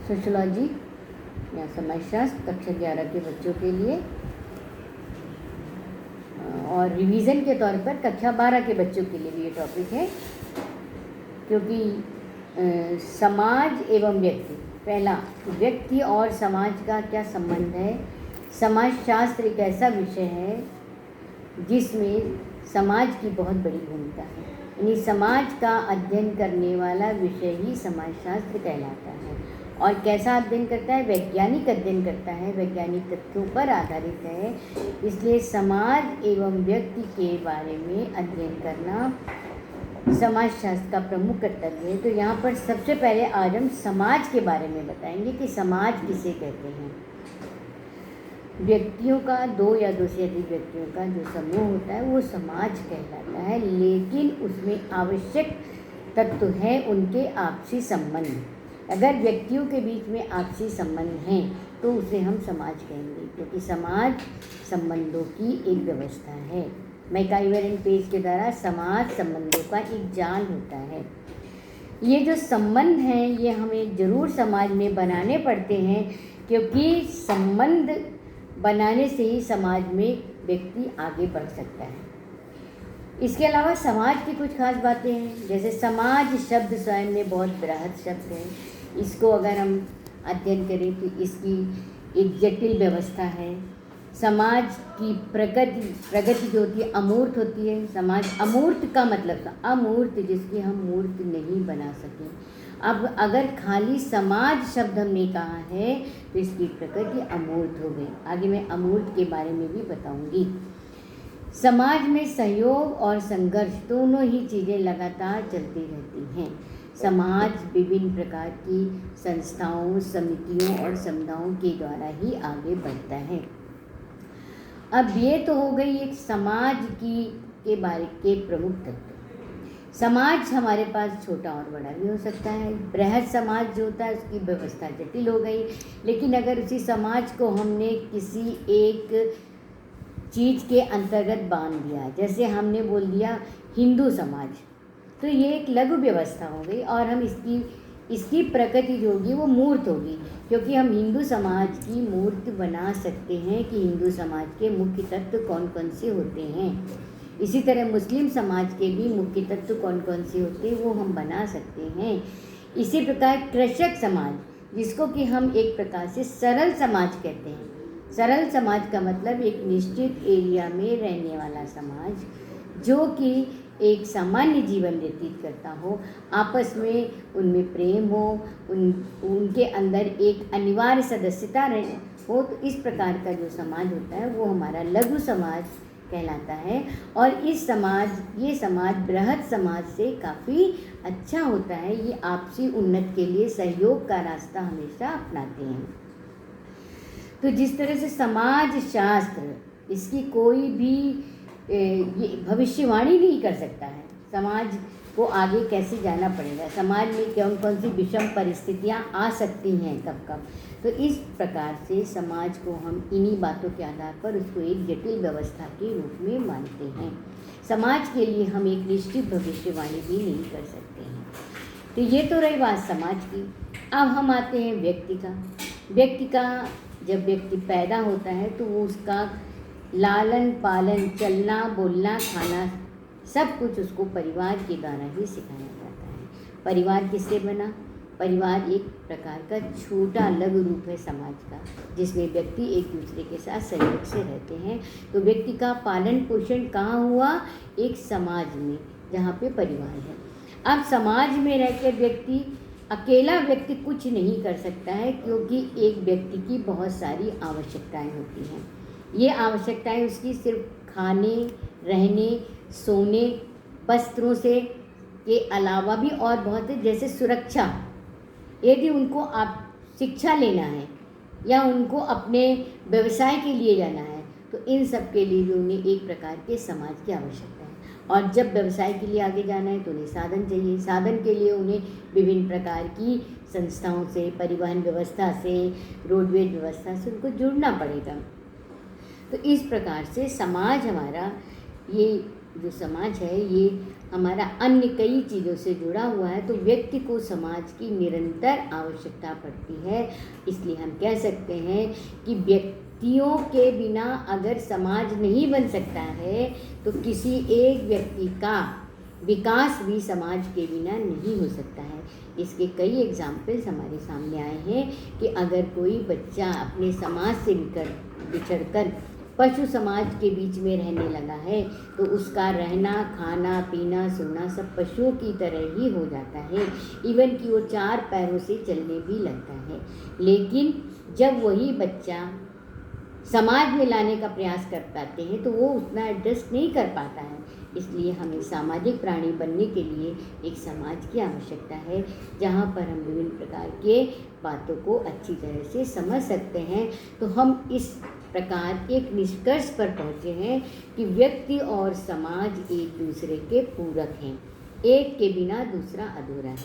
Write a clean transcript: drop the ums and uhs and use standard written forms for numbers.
Sociology या समाजशास्त्र कक्षा 11 के बच्चों के लिए और रिवीजन के तौर पर कक्षा 12 के बच्चों के लिए भी ये टॉपिक है, क्योंकि समाज एवं व्यक्ति, पहला व्यक्ति और समाज का क्या संबंध है। समाजशास्त्र एक ऐसा विषय है जिसमें समाज की बहुत बड़ी भूमिका है, यानी समाज का अध्ययन करने वाला विषय ही समाजशास्त्र कहलाता है। और कैसा अध्ययन करता है? वैज्ञानिक अध्ययन करता है, वैज्ञानिक तथ्यों पर आधारित है। इसलिए समाज एवं व्यक्ति के बारे में अध्ययन करना समाजशास्त्र का प्रमुख कर्तव्य है। तो यहाँ पर सबसे पहले आज हम समाज के बारे में बताएंगे कि समाज किसे कहते हैं। व्यक्तियों का, दो या दो से अधिक व्यक्तियों का जो समूह होता है वो समाज कहलाता है, लेकिन उसमें आवश्यक तत्व है उनके आपसी संबंध। अगर व्यक्तियों के बीच में आपसी संबंध हैं तो उसे हम समाज कहेंगे, क्योंकि समाज संबंधों की एक व्यवस्था है। मैकाइवर एंड पेज के द्वारा समाज संबंधों का एक जाल होता है। ये जो संबंध हैं ये हमें ज़रूर समाज में बनाने पड़ते हैं, क्योंकि संबंध बनाने से ही समाज में व्यक्ति आगे बढ़ सकता है। इसके अलावा समाज की कुछ खास बातें हैं, जैसे समाज शब्द स्वयं में बहुत बृहद शब्द है। इसको अगर हम अध्ययन करें तो इसकी एक जटिल व्यवस्था है। समाज की प्रगति जो होती है अमूर्त होती है। समाज अमूर्त का मतलब था अमूर्त, जिसकी हम मूर्त नहीं बना सकें। अब अगर खाली समाज शब्द हमने कहा है तो इसकी प्रकृति अमूर्त हो गई। आगे मैं अमूर्त के बारे में भी बताऊंगी। समाज में सहयोग और संघर्ष दोनों ही चीज़ें लगातार चलती रहती हैं। समाज विभिन्न प्रकार की संस्थाओं, समितियों और समुदायों के द्वारा ही आगे बढ़ता है। अब ये तो हो गई एक समाज के बारे के प्रमुख तत्व। समाज हमारे पास छोटा और बड़ा भी हो सकता है। बृहद समाज जो होता है उसकी व्यवस्था जटिल हो गई, लेकिन अगर उसी समाज को हमने किसी एक चीज़ के अंतर्गत बांध दिया, जैसे हमने बोल दिया हिंदू समाज, तो ये एक लघु व्यवस्था हो गई और हम इसकी प्रकृति जो होगी वो मूर्त होगी, क्योंकि हम हिंदू समाज की मूर्त बना सकते हैं कि हिंदू समाज के मुख्य तत्व कौन कौन से होते हैं। इसी तरह मुस्लिम समाज के भी मुख्य तत्व कौन कौन से होते हैं वो हम बना सकते हैं। इसी प्रकार कृषक समाज, जिसको कि हम एक प्रकार से सरल समाज कहते हैं। सरल समाज का मतलब एक निश्चित एरिया में रहने वाला समाज जो कि एक सामान्य जीवन व्यतीत करता हो, आपस में उनमें प्रेम हो, उनके अंदर एक अनिवार्य सदस्यता हो। तो इस प्रकार का जो समाज होता है वो हमारा लघु समाज कहलाता है। और ये समाज बृहद समाज से काफ़ी अच्छा होता है। ये आपसी उन्नति के लिए सहयोग का रास्ता हमेशा अपनाते हैं। तो जिस तरह से समाज शास्त्र, इसकी कोई भी ये भविष्यवाणी नहीं कर सकता है समाज को आगे कैसे जाना पड़ेगा, समाज में कौन कौन सी विषम परिस्थितियां आ सकती हैं कब कब। तो इस प्रकार से समाज को हम इन्हीं बातों के आधार पर उसको एक जटिल व्यवस्था के रूप में मानते हैं। समाज के लिए हम एक निश्चित भविष्यवाणी भी नहीं कर सकते हैं। तो ये तो रही बात समाज की। अब हम आते हैं व्यक्ति का जब व्यक्ति पैदा होता है तो वो उसका लालन पालन, चलना बोलना, खाना, सब कुछ उसको परिवार के द्वारा ही सिखाया जाता है। परिवार किससे बना? परिवार एक प्रकार का छोटा लघु रूप है समाज का, जिसमें व्यक्ति एक दूसरे के साथ सहयोग से रहते हैं। तो व्यक्ति का पालन पोषण कहाँ हुआ? एक समाज में, जहाँ पे परिवार है। अब समाज में रहकर अकेला व्यक्ति कुछ नहीं कर सकता है, क्योंकि एक व्यक्ति की बहुत सारी आवश्यकताएं होती हैं। ये आवश्यकताएं उसकी सिर्फ खाने, रहने, सोने, वस्त्रों से के अलावा भी और बहुत है, जैसे सुरक्षा। यदि उनको आप शिक्षा लेना है या उनको अपने व्यवसाय के लिए जाना है तो इन सब के लिए भी उन्हें एक प्रकार के समाज की आवश्यकता है। और जब व्यवसाय के लिए आगे जाना है तो उन्हें साधन चाहिए। साधन के लिए उन्हें विभिन्न प्रकार की संस्थाओं से, परिवहन व्यवस्था से, रोडवेज व्यवस्था से उनको जुड़ना पड़ेगा। तो इस प्रकार से समाज हमारा ये जो समाज है ये हमारा अन्य कई चीज़ों से जुड़ा हुआ है, तो व्यक्ति को समाज की निरंतर आवश्यकता पड़ती है। इसलिए हम कह सकते हैं कि व्यक्तियों के बिना अगर समाज नहीं बन सकता है तो किसी एक व्यक्ति का विकास भी समाज के बिना नहीं हो सकता है। इसके कई एग्जाम्पल्स हमारे सामने आए हैं कि अगर कोई बच्चा अपने समाज से बिछड़कर पशु समाज के बीच में रहने लगा है तो उसका रहना, खाना, पीना, सोना सब पशुओं की तरह ही हो जाता है। इवन कि वो 4 पैरों से चलने भी लगता है। लेकिन जब वही बच्चा समाज में लाने का प्रयास कर पाते हैं तो वो उतना एडजस्ट नहीं कर पाता है। इसलिए हमें सामाजिक प्राणी बनने के लिए एक समाज की आवश्यकता है जहाँ पर हम विभिन्न प्रकार के बातों को अच्छी तरह से समझ सकते हैं। तो हम इस प्रकार एक निष्कर्ष पर पहुँचे हैं कि व्यक्ति और समाज एक दूसरे के पूरक हैं, एक के बिना दूसरा अधूरा है।